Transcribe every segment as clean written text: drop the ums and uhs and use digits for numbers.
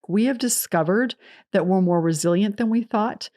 we have discovered that we're more resilient than we thought.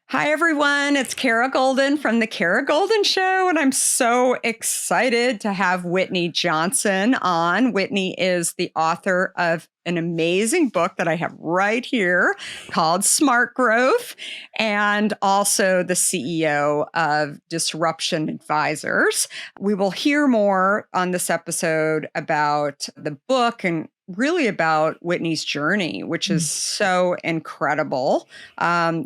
Hi, everyone. It's Kara Goldin from The Kara Goldin Show, and I'm so excited to have Whitney Johnson on. Whitney is the author of an amazing book that I have right here called Smart Growth, and also the CEO of Disruption Advisors. We will hear more on this episode about the book and really about Whitney's journey, which is so incredible.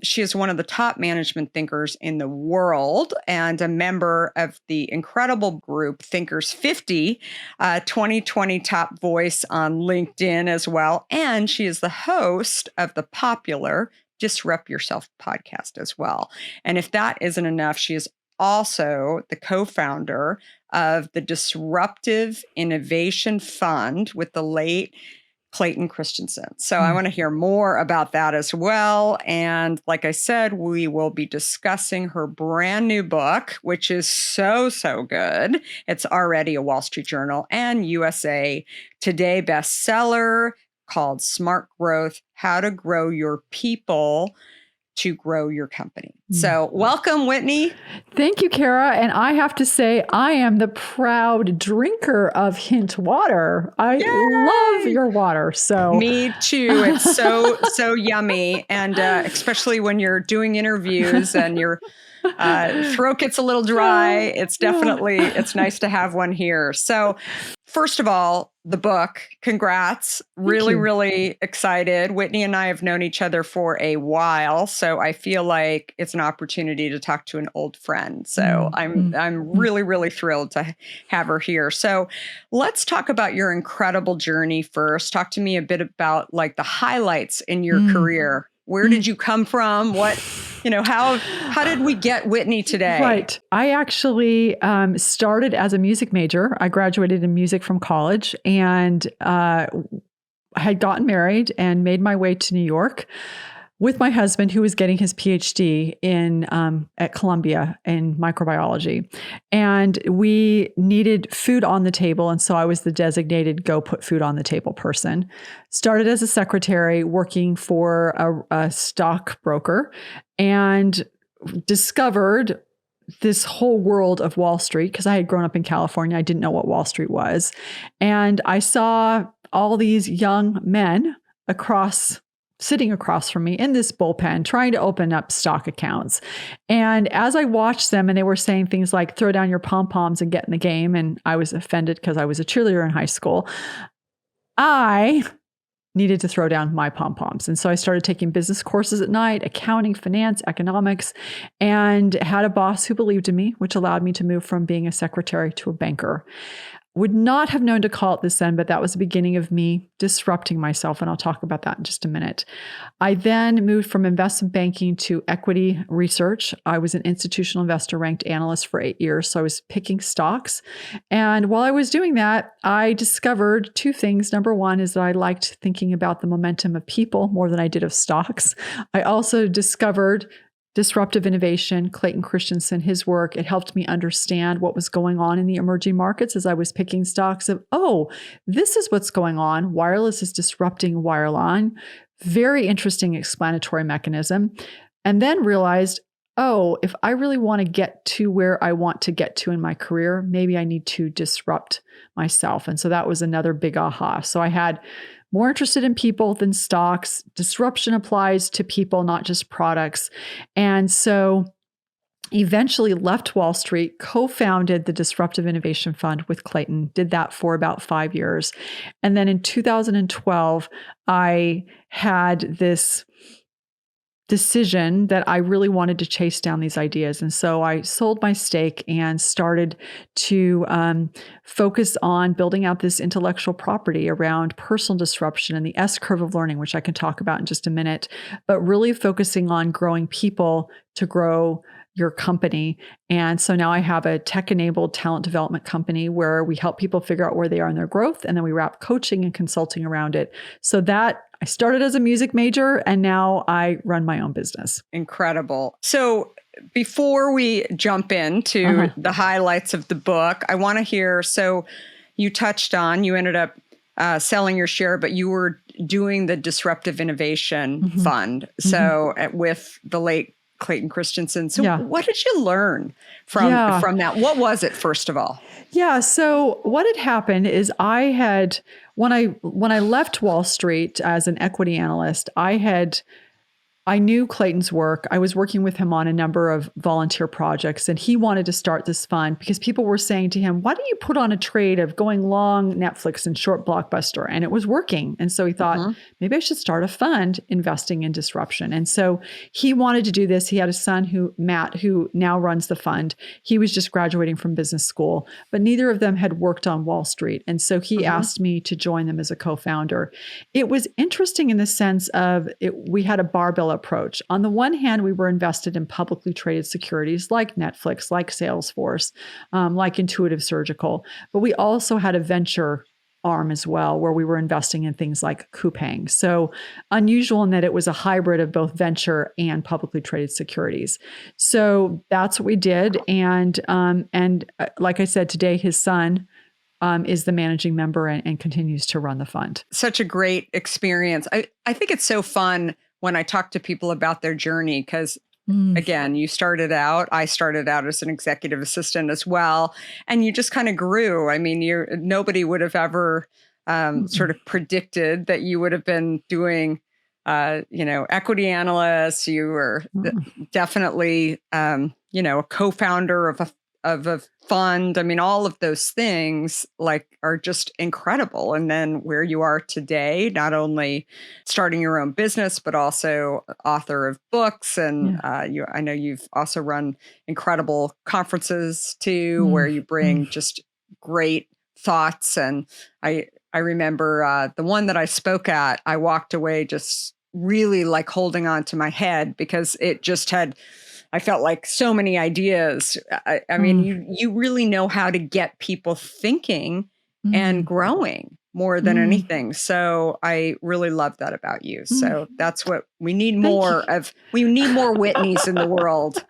She is one of the top management thinkers in the world and a member of the incredible group Thinkers 50, 2020 top voice on LinkedIn as well. And she is the host of the popular Disrupt Yourself podcast as well. And if that isn't enough, she is also the co-founder of the Disruptive Innovation Fund with the late Clayton Christensen. So I want to hear more about that as well. And like I said, we will be discussing her brand new book, which is so good. It's already a Wall Street Journal and USA Today bestseller called Smart Growth: How to Grow Your People to Grow Your Company. So welcome, Whitney. Thank you, Kara. And I have to say, I am the proud drinker of Hint water. I love your water. So me too. It's so yummy. And especially when you're doing interviews and your throat gets a little dry, it's nice to have one here. So first of all, the book, congrats. Really excited. Whitney and I have known each other for a while, so I feel like it's an opportunity to talk to an old friend. So I'm really thrilled to have her here. So let's talk about your incredible journey first. Talk to me a bit about like the highlights in your career. Where did you come from? What, how did we get Whitney today? Right. I actually started as a music major. I graduated in music from college and had gotten married and made my way to New York with my husband, who was getting his PhD at Columbia in microbiology. And we needed food on the table. And so I was the designated go put food on the table person. Started as a secretary working for a stockbroker and discovered this whole world of Wall Street because I had grown up in California. I didn't know what Wall Street was. And I saw all these young men sitting across from me in this bullpen, trying to open up stock accounts. And as I watched them, and they were saying things like, throw down your pom-poms and get in the game. And I was offended because I was a cheerleader in high school. I needed to throw down my pom-poms. And so I started taking business courses at night, accounting, finance, economics, and had a boss who believed in me, which allowed me to move from being a secretary to a banker. Would not have known to call it this then, but that was the beginning of me disrupting myself. And I'll talk about that in just a minute. I then moved from investment banking to equity research. I was an institutional investor ranked analyst for 8 years. So I was picking stocks. And while I was doing that, I discovered two things. Number one is that I liked thinking about the momentum of people more than I did of stocks. I also discovered disruptive innovation, Clayton Christensen, his work. It helped me understand what was going on in the emerging markets as I was picking stocks of, this is what's going on. Wireless is disrupting wireline. Very interesting explanatory mechanism. And then realized, if I really want to get to where I want to get to in my career, maybe I need to disrupt myself. And so that was another big aha. So I had more interested in people than stocks. Disruption applies to people, not just products. And so eventually left Wall Street, co-founded the Disruptive Innovation Fund with Clayton, did that for about 5 years. And then in 2012, I had this decision that I really wanted to chase down these ideas. And so I sold my stake and started to focus on building out this intellectual property around personal disruption and the S-curve of learning, which I can talk about in just a minute, but really focusing on growing people to grow your company. And so now I have a tech-enabled talent development company where we help people figure out where they are in their growth, and then we wrap coaching and consulting around it. So that I started as a music major, and now I run my own business. Incredible. So before we jump into the highlights of the book, I want to hear, so you touched on, you ended up selling your share, but you were doing the Disruptive Innovation Fund. So with the late Clayton Christensen. So what did you learn from that? What was it, first of all? Yeah. So what had happened is when I left Wall Street as an equity analyst, I knew Clayton's work. I was working with him on a number of volunteer projects, and he wanted to start this fund because people were saying to him, why don't you put on a trade of going long Netflix and short Blockbuster? And it was working. And so he thought, maybe I should start a fund investing in disruption. And so he wanted to do this. He had a son, Matt, who now runs the fund. He was just graduating from business school, but neither of them had worked on Wall Street. And so he asked me to join them as a co-founder. It was interesting in the sense of we had a barbell approach. On the one hand, we were invested in publicly traded securities like Netflix, like Salesforce, like Intuitive Surgical, but we also had a venture arm as well, where we were investing in things like Coupang. So unusual in that it was a hybrid of both venture and publicly traded securities. So that's what we did. And like I said, today his son is the managing member and continues to run the fund. Such a great experience. I think it's so fun when I talk to people about their journey, because again, I started out as an executive assistant as well, and you just kind of grew. I mean, nobody would have ever sort of predicted that you would have been doing, equity analysts. You were definitely, a co-founder of a fund. I mean, all of those things are just incredible. And then where you are today, not only starting your own business, but also author of books. And I know you've also run incredible conferences too, where you bring just great thoughts. And I remember the one that I spoke at, I walked away just really holding on to my head because it just I felt like so many ideas. I mean, you really know how to get people thinking and growing more than anything. So I really love that about you. So that's what we need more of. We need more Whitneys in the world.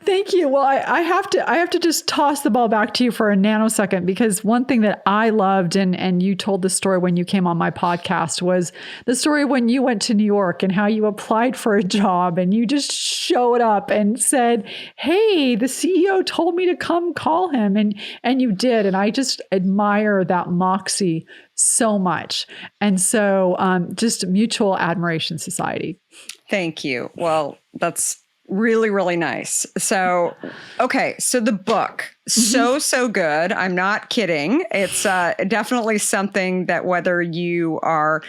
Thank you. Well, I have to just toss the ball back to you for a nanosecond, because one thing that I loved, and you told the story when you came on my podcast, was the story when you went to New York and how you applied for a job and you just showed up and said, hey, the CEO told me to come call him. And you did. And I just admire that moxie so much. And so just mutual admiration society. Thank you. Well, that's really, really nice. So, okay. So the book, so good. I'm not kidding. It's definitely something that whether you are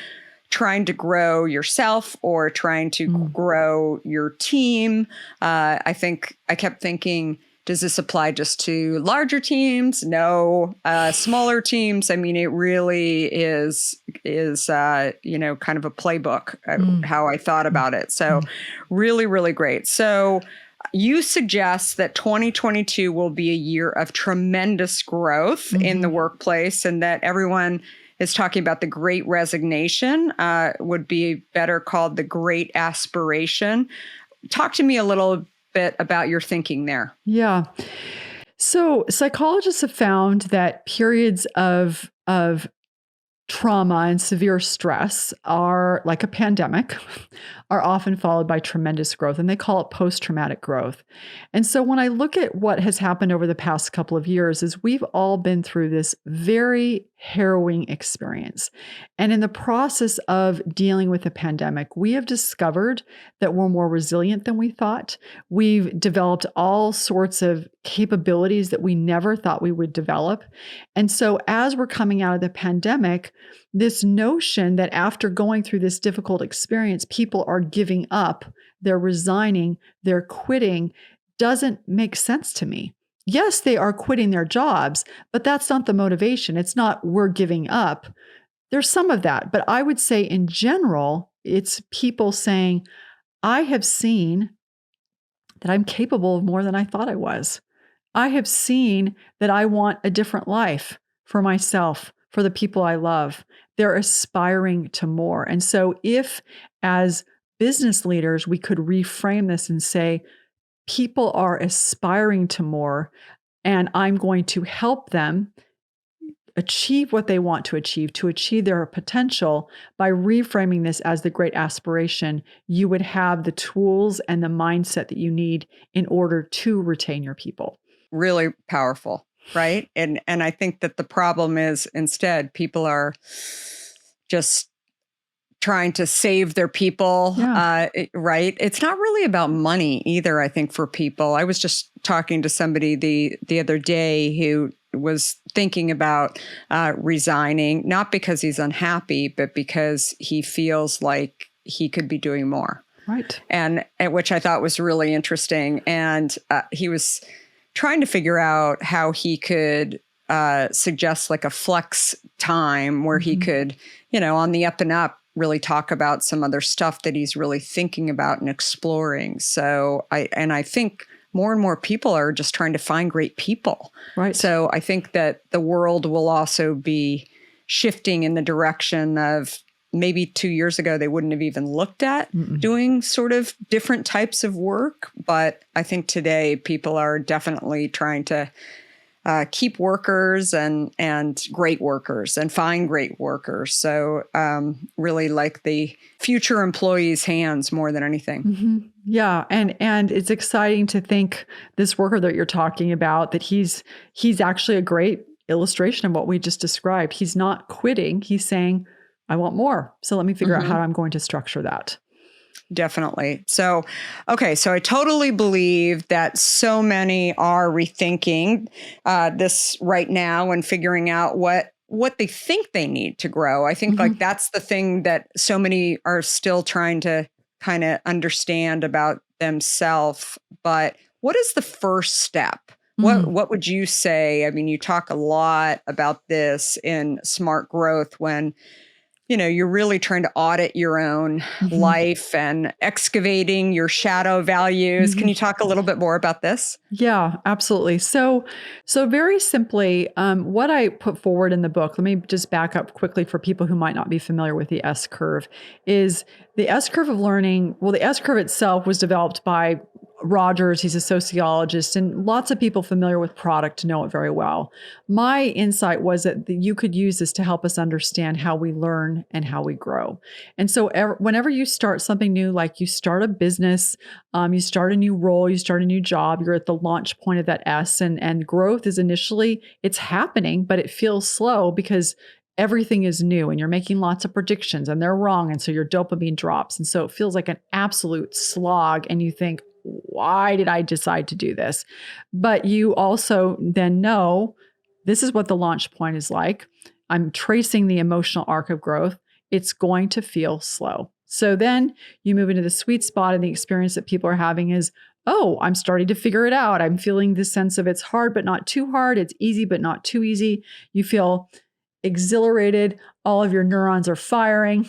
trying to grow yourself or trying to grow your team, I kept thinking, does this apply just to larger teams? No. Smaller teams. I mean, it really is kind of a playbook, how I thought about it. So really, really great. So you suggest that 2022 will be a year of tremendous growth in the workplace, and that everyone is talking about the Great Resignation, would be better called the Great Aspiration. Talk to me a little bit about your thinking there. Yeah. So psychologists have found that periods of trauma and severe stress are like a pandemic, are often followed by tremendous growth, and they call it post-traumatic growth. And so when I look at what has happened over the past couple of years, is we've all been through this very harrowing experience. And in the process of dealing with the pandemic, we have discovered that we're more resilient than we thought. We've developed all sorts of capabilities that we never thought we would develop. And so as we're coming out of the pandemic, this notion that after going through this difficult experience, people are giving up, they're resigning, they're quitting, doesn't make sense to me. Yes, they are quitting their jobs, but that's not the motivation. It's not we're giving up. There's some of that, but I would say in general, it's people saying, I have seen that I'm capable of more than I thought I was. I have seen that I want a different life for myself, for the people I love. They're aspiring to more. And so if as business leaders, we could reframe this and say, people are aspiring to more, and I'm going to help them achieve what they want to achieve their potential by reframing this as the great aspiration, you would have the tools and the mindset that you need in order to retain your people. Really powerful, right? And I think that the problem is instead people are just trying to save their people, right? It's not really about money either, I think, for people. I was just talking to somebody the other day who was thinking about resigning, not because he's unhappy, but because he feels like he could be doing more. Right. And which I thought was really interesting. And he was trying to figure out how he could suggest like a flex time where he could, on the up and up, really talk about some other stuff that he's really thinking about and exploring. So I think more and more people are just trying to find great people. Right. So I think that the world will also be shifting in the direction of maybe 2 years ago, they wouldn't have even looked at doing sort of different types of work. But I think today people are definitely trying to keep workers and great workers and find great workers. So really like the future employees' hands more than anything. Mm-hmm. Yeah. And it's exciting to think this worker that you're talking about, that he's actually a great illustration of what we just described. He's not quitting. He's saying, I want more. So let me figure out how I'm going to structure that. Definitely. So, okay. So I totally believe that so many are rethinking this right now and figuring out what they think they need to grow. I think like that's the thing that so many are still trying to kind of understand about themselves. But what is the first step? What would you say? I mean, you talk a lot about this in Smart Growth when you're really trying to audit your own life and excavating your shadow values. Can you talk a little bit more about this? Yeah, absolutely. So very simply, what I put forward in the book, let me just back up quickly for people who might not be familiar with the S curve, is the S curve of learning. Well, the S curve itself was developed by Rogers. He's a sociologist, and lots of people familiar with product know it very well. My insight was that you could use this to help us understand how we learn and how we grow. And so whenever you start something new, like you start a business, you start a new role, you start a new job, you're at the launch point of that S, and growth is initially, it's happening, but it feels slow because everything is new and you're making lots of predictions and they're wrong. And so your dopamine drops. And so it feels like an absolute slog. And you think, why did I decide to do this? But you also then know this is what the launch point is like. I'm tracing the emotional arc of growth. It's going to feel slow. So then you move into the sweet spot, and the experience that people are having is, oh, I'm starting to figure it out. I'm feeling this sense of it's hard, but not too hard. It's easy, but not too easy. You feel exhilarated. All of your neurons are firing.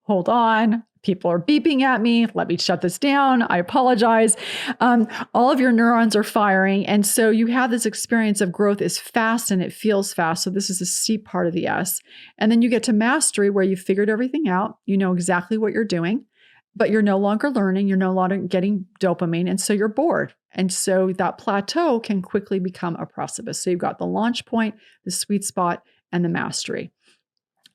Hold on. People are beeping at me. Let me shut this down. I apologize. All of your neurons are firing. And so you have this experience of growth is fast and it feels fast. So this is a steep part of the S. And then you get to mastery where you figured everything out. You know exactly what you're doing, but you're no longer learning. You're no longer getting dopamine. And so you're bored. And so that plateau can quickly become a precipice. So you've got the launch point, the sweet spot, and the mastery.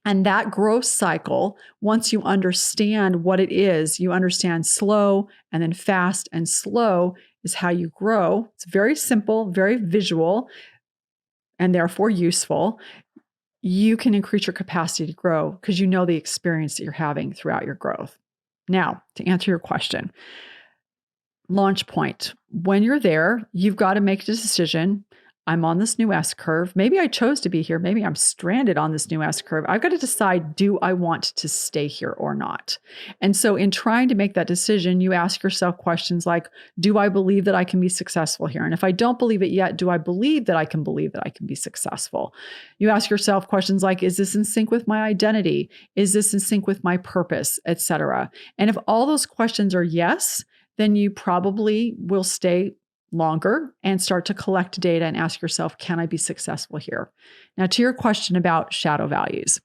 And that growth cycle, once you understand what it is, you understand slow and then fast, and slow is how you grow. It's very simple, very visual, and therefore useful. You can increase your capacity to grow because you know the experience that you're having throughout your growth. Now, to answer your question, launch point. When you're there, you've got to make a decision. I'm on this new S curve. Maybe I chose to be here. Maybe I'm stranded on this new S curve. I've got to decide, do I want to stay here or not? And so in trying to make that decision, you ask yourself questions like, do I believe that I can be successful here? And if I don't believe it yet, do I believe that I can be successful? You ask yourself questions like, is this in sync with my identity? Is this in sync with my purpose, etc.? And if all those questions are yes, then you probably will stay longer and start to collect data and ask yourself, can I be successful here? Now, to your question about shadow values,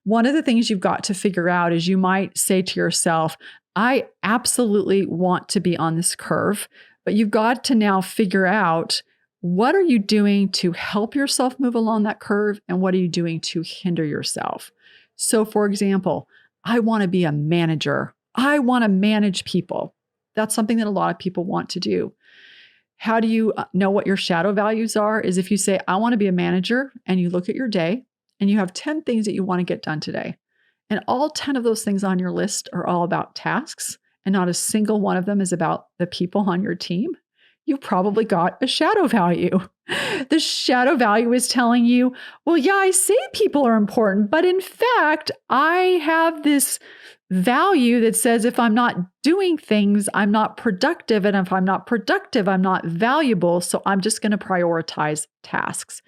one of the things you've got to figure out is you might say to yourself, I absolutely want to be on this curve, But you've got to now figure out, what are you doing to help yourself move along that curve? And what are you doing to hinder yourself? So, for example, I want to be a manager. I want to manage people. That's something that a lot of people want to do. How do you know what your shadow values are? Is if you say, I want to be a manager, and you look at your day and you have 10 things that you want to get done today. And all 10 of those things on your list are all about tasks, and not a single one of them is about the people on your team. You probably got a shadow value. The shadow value is telling you, well, yeah, I say people are important, but in fact, I have this value that says if I'm not doing things, I'm not productive. And if I'm not productive, I'm not valuable. So I'm just going to prioritize tasks.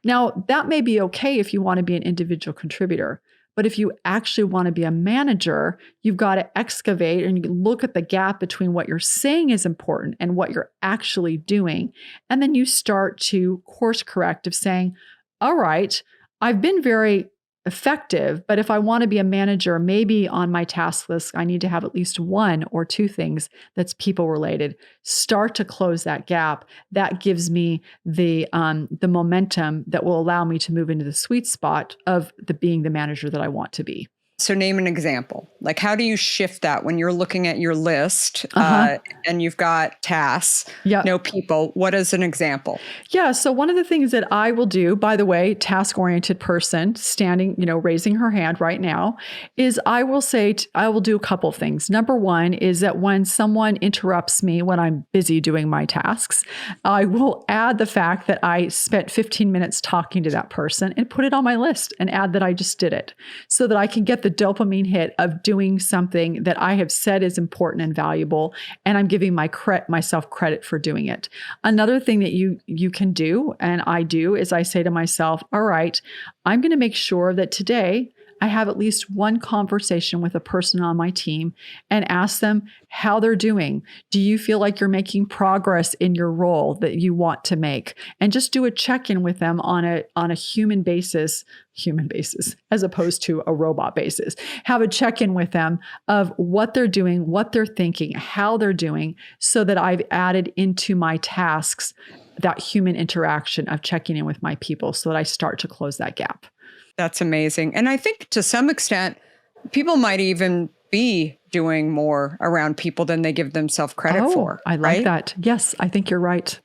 Now, that may be okay if you want to be an individual contributor. But if you actually want to be a manager, you've got to excavate and you look at the gap between what you're saying is important and what you're actually doing. And then you start to course correct of saying, all right, I've been very effective, but if I want to be a manager, maybe on my task list, I need to have at least one or two things that's people related. Start to close that gap. That gives me the momentum that will allow me to move into the sweet spot of being the manager that I want to be. So name an example. Like, how do you shift that when you're looking at your list and you've got tasks, no people? What is an example? Yeah. So one of the things that I will do, by the way, task-oriented person standing, raising her hand right now, is I will say, I will do a couple of things. Number one is that when someone interrupts me when I'm busy doing my tasks, I will add the fact that I spent 15 minutes talking to that person and put it on my list and add that I just did it, so that I can get the dopamine hit of doing something that I have said is important and valuable, and I'm giving myself credit for doing it. Another thing that you can do, and I do, is I say to myself, all right, I'm going to make sure that today I have at least one conversation with a person on my team and ask them how they're doing. Do you feel like you're making progress in your role that you want to make? And just do a check-in with them on a human basis, as opposed to a robot basis. Have a check-in with them of what they're doing, what they're thinking, how they're doing, so that I've added into my tasks that human interaction of checking in with my people, so that I start to close that gap. That's amazing. And I think to some extent, people might even be doing more around people than they give themselves credit for. I like that. Yes, I think you're right.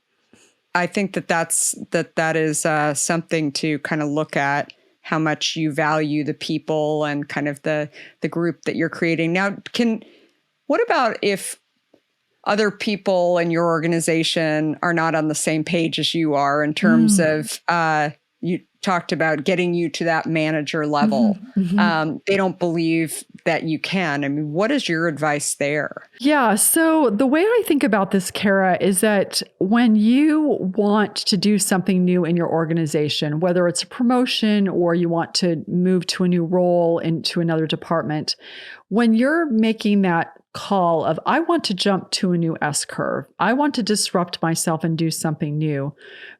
I think that is something to kind of look at, how much you value the people and kind of the group that you're creating. Now, what about if other people in your organization are not on the same page as you are in terms of, you talked about getting you to that manager level. They don't believe that you can. I mean, what is your advice there? Yeah. So the way I think about this, Kara, is that when you want to do something new in your organization, whether it's a promotion or you want to move to a new role into another department, when you're making that call of, I want to jump to a new S curve, I want to disrupt myself and do something new,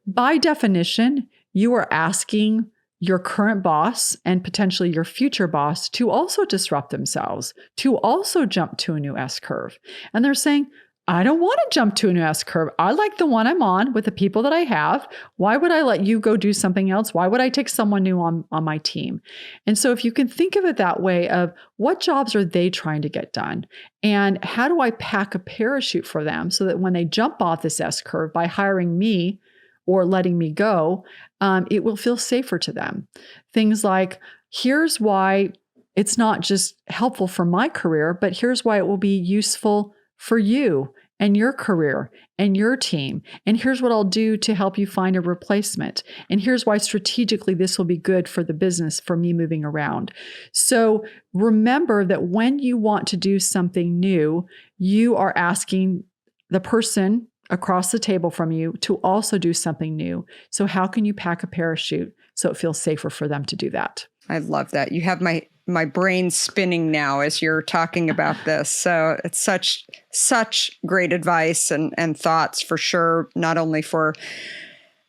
by definition, you are asking your current boss and potentially your future boss to also disrupt themselves, to also jump to a new S curve. And they're saying, I don't want to jump to a new S curve. I like the one I'm on with the people that I have. Why would I let you go do something else? Why would I take someone new on my team? And so if you can think of it that way, of what jobs are they trying to get done? And how do I pack a parachute for them so that when they jump off this S curve by hiring me or letting me go, it will feel safer to them. Things like, here's why it's not just helpful for my career, but here's why it will be useful for you and your career and your team. And here's what I'll do to help you find a replacement. And here's why strategically this will be good for the business, for me moving around. So remember that when you want to do something new, you are asking the person across the table from you to also do something new. So how can you pack a parachute so it feels safer for them to do that? I love that. You have my brain spinning now as you're talking about this. So it's such great advice and thoughts for sure, not only for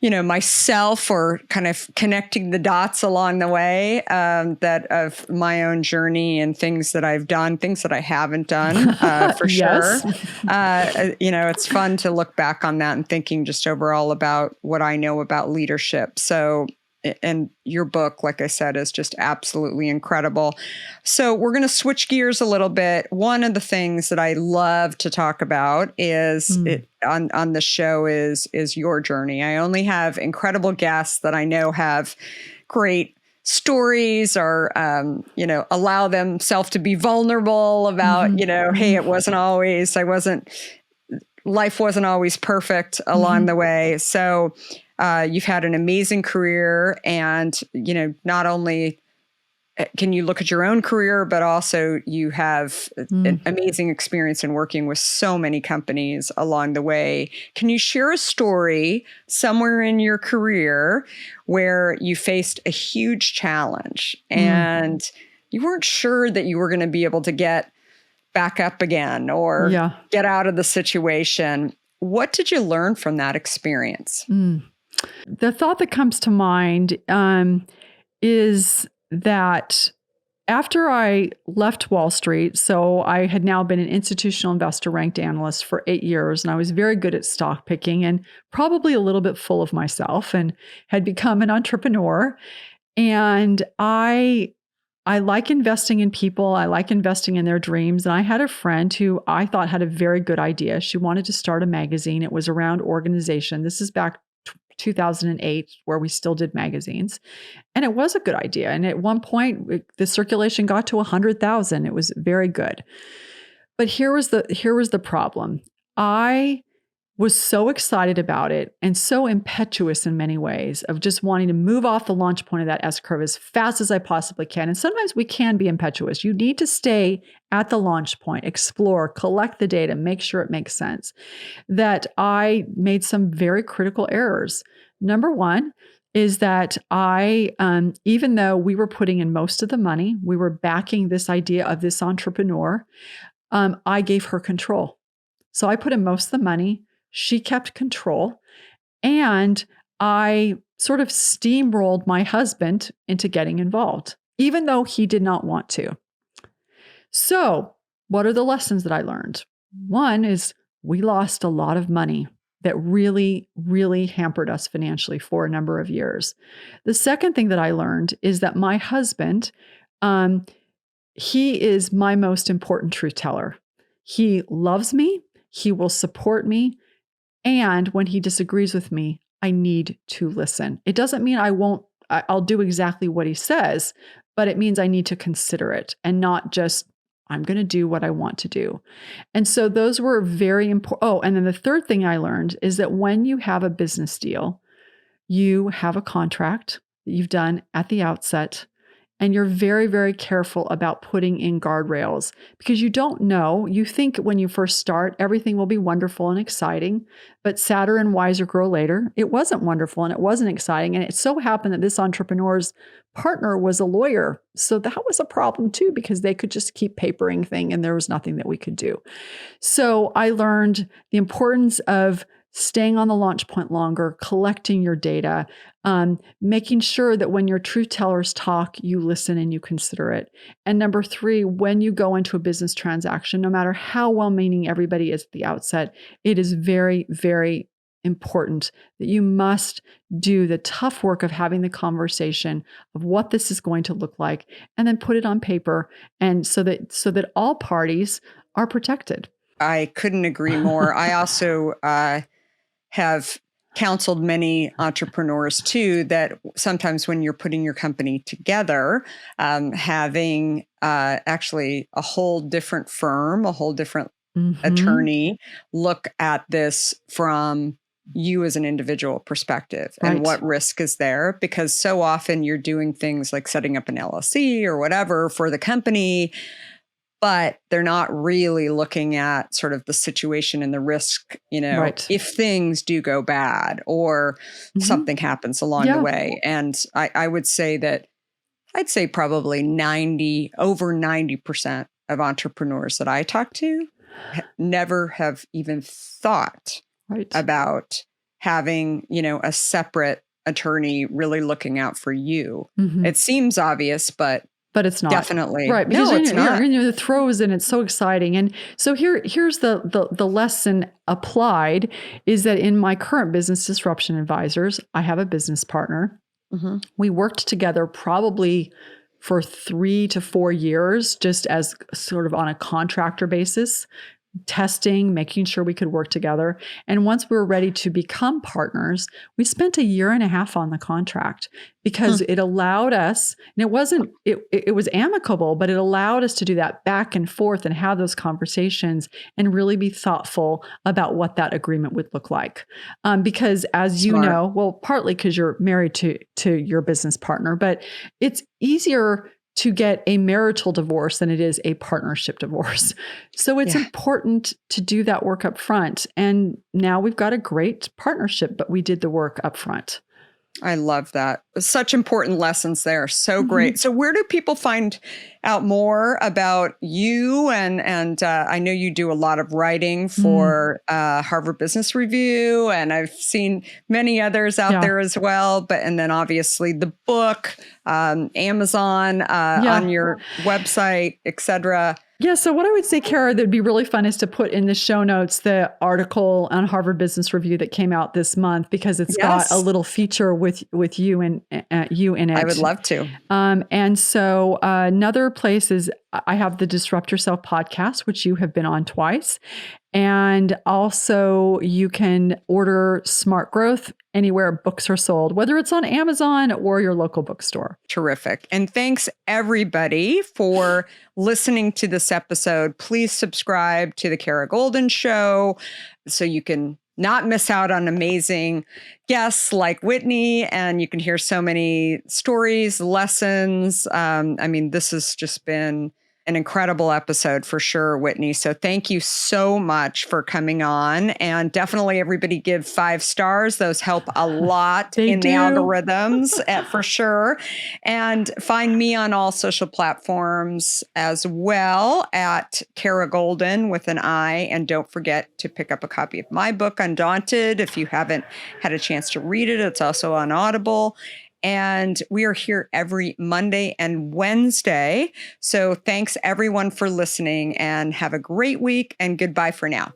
myself or kind of connecting the dots along the way, that of my own journey and things that I've done, things that I haven't done, for sure. It's fun to look back on that and thinking just overall about what I know about leadership. So, and your book, like I said, is just absolutely incredible. So we're going to switch gears a little bit. One of the things that I love to talk about is on the show is your journey. I only have incredible guests that I know have great stories or, allow themselves to be vulnerable about, hey, life wasn't always perfect along the way. So you've had an amazing career, and, not only can you look at your own career, but also you have an amazing experience in working with so many companies along the way. Can you share a story somewhere in your career where you faced a huge challenge and you weren't sure that you were going to be able to get back up again or get out of the situation? What did you learn from that experience? The thought that comes to mind is that after I left Wall Street, so I had now been an institutional investor ranked analyst for 8 years, and I was very good at stock picking and probably a little bit full of myself, and had become an entrepreneur. And I like investing in people. I like investing in their dreams. And I had a friend who I thought had a very good idea. She wanted to start a magazine. It was around organization. This is back 2008, where we still did magazines. And it was a good idea. And at one point, the circulation got to 100,000. It was very good. But here was the problem. I was so excited about it and so impetuous in many ways of just wanting to move off the launch point of that S-curve as fast as I possibly can. And sometimes we can be impetuous. You need to stay at the launch point, explore, collect the data, make sure it makes sense. That I made some very critical errors. Number one is that I, even though we were putting in most of the money, we were backing this idea of this entrepreneur, I gave her control. So I put in most of the money. She kept control, and I sort of steamrolled my husband into getting involved, even though he did not want to. So what are the lessons that I learned? One is we lost a lot of money that really, really hampered us financially for a number of years. The second thing that I learned is that my husband, he is my most important truth teller. He loves me. He will support me. And when he disagrees with me, I need to listen. It doesn't mean I'll do exactly what he says, but it means I need to consider it and not just, I'm going to do what I want to do. And so those were very important. Oh, and then the third thing I learned is that when you have a business deal, you have a contract that you've done at the outset. And you're very, very careful about putting in guardrails because you don't know. You think when you first start, everything will be wonderful and exciting, but sadder and wiser grow later. It wasn't wonderful and it wasn't exciting. And it so happened that this entrepreneur's partner was a lawyer. So that was a problem too, because they could just keep papering things and there was nothing that we could do. So I learned the importance of staying on the launch point longer, collecting your data, making sure that when your truth tellers talk, you listen and you consider it. And number three, when you go into a business transaction, no matter how well-meaning everybody is at the outset, it is very, very important that you must do the tough work of having the conversation of what this is going to look like, and then put it on paper, and so that all parties are protected. I couldn't agree more. I also have counseled many entrepreneurs too, that sometimes when you're putting your company together, having actually a whole different firm, a whole different attorney look at this from you as an individual perspective and what risk is there, because so often you're doing things like setting up an LLC or whatever for the company, but they're not really looking at sort of the situation and the risk, if things do go bad or something happens along the way. And I would say that I'd say probably over 90% of entrepreneurs that I talk to never have even thought about having, a separate attorney really looking out for you. Mhm. It seems obvious, but it's not. Definitely. Right. Because No, it's not. you're in the throes and it's so exciting. And so here's the lesson applied is that in my current business disruption advisors, I have a business partner. Mm-hmm. We worked together probably for 3 to 4 years, just as sort of on a contractor basis, testing, making sure we could work together. And once we were ready to become partners, we spent 1.5 years on the contract because it allowed us, and it was amicable, but it allowed us to do that back and forth and have those conversations and really be thoughtful about what that agreement would look like. Because as you know, well, partly because you're married to your business partner, but it's easier to get a marital divorce than it is a partnership divorce. So it's important to do that work up front. And now we've got a great partnership, but we did the work up front. I love that. Such important lessons there. So great. So where do people find out more about you? And I know you do a lot of writing for Harvard Business Review, and I've seen many others out there as well. And then obviously the book, Amazon, on your website, etc. Yeah. So what I would say, Kara, that would be really fun is to put in the show notes the article on Harvard Business Review that came out this month, because it's got a little feature with you and you in it. I would love to. And so another place is I have the Disrupt Yourself podcast, which you have been on twice. And also you can order Smart Growth anywhere books are sold, whether it's on Amazon or your local bookstore. Terrific. And thanks everybody for listening to this episode. Please subscribe to the Kara Goldin Show so you can not miss out on amazing guests like Whitney, and you can hear so many stories, lessons. This has just been an incredible episode for sure, Whitney. So thank you so much for coming on. And definitely everybody give 5 stars. Those help a lot the algorithms for sure. And find me on all social platforms as well at Kara Goldin with an I. And don't forget to pick up a copy of my book, Undaunted. If you haven't had a chance to read it, it's also on Audible. And we are here every Monday and Wednesday. So thanks everyone for listening, and have a great week, and goodbye for now.